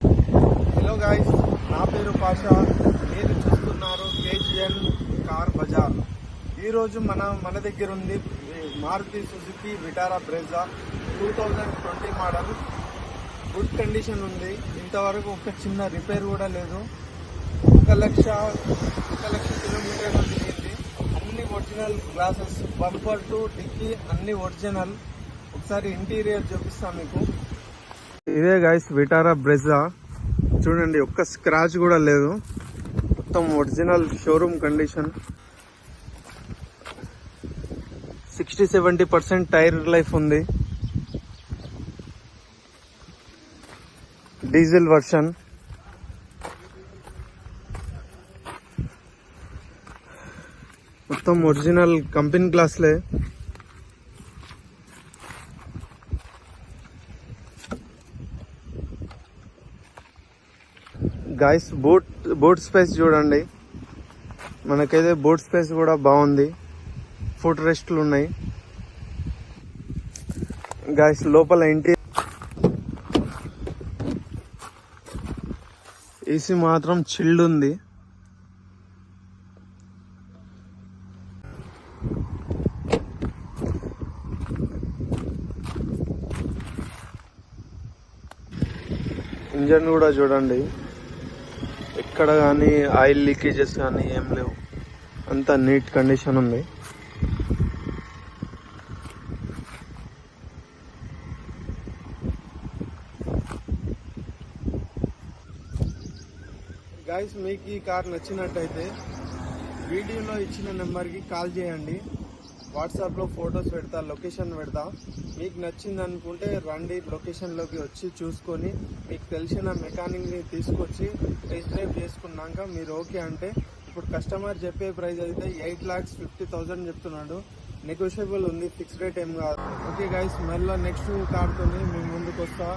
Hello guys, నా పేరు పాషా. మీరు చూస్తున్నారు కేజీఎన్ కార్ బజార్. ఈరోజు మన దగ్గర ఉంది Maruti Suzuki Vitara Brezza 2020 model. Good condition ఉంది. ఇంతవరకు ఒక చిన్న రిపేర్ కూడా లేదు. 1,00,000 కిలోమీటర్లు తిరిగింది. అన్ని original glasses, bumper to dicky అన్ని ఒరిజినల్. ఒకసారి ఇంటీరియర్ చూపిస్తాను మీకు. ఇదే గాయ్స్ విటారా బ్రెజా. చూడండి, ఒక్క స్క్రాచ్ కూడా లేదు. మొత్తం original showroom condition. 60-70% tyre life ఉంది. Diesel version. మొత్తం ఒరిజినల్ కంపెనీ గ్లాస్లే. గాయస్, బూట్ స్పేస్ చూడండి. మనకైతే బూట్ స్పేస్ కూడా బాగుంది. ఫుట్ రెస్ట్లు ఉన్నాయి. గాయస్, లోపల ఏసీ మాత్రం చిల్డ్ ఉంది. ఇంజన్ కూడా చూడండి, ఎక్కడ కానీ ఆయిల్ లీకేజెస్ కానీ ఏం లేవు. అంతా నీట్ కండిషన్ ఉంది. గైస్, మీకు ఈ కార్ నచ్చినట్టయితే వీడియోలో ఇచ్చిన నెంబర్కి కాల్ చేయండి. వాట్సాప్లో ఫొటోస్ పెడతా, లొకేషన్ పెడతా. మీకు నచ్చింది అనుకుంటే రండి, లొకేషన్లోకి వచ్చి చూసుకొని మీకు తెలిసిన మెకానిక్ని తీసుకొచ్చి టెస్ట్ డ్రైవ్ చేసుకున్నాక మీరు ఓకే అంటే, ఇప్పుడు కస్టమర్ చెప్పే ప్రైస్ అయితే 8,50,000 చెప్తున్నాడు. నెగోషియబుల్ ఉంది, ఫిక్స్ రేట్ ఏం కాదు. ఓకే గైస్, మళ్ళీ నెక్స్ట్ కార్తోని మీ ముందుకు వస్తా.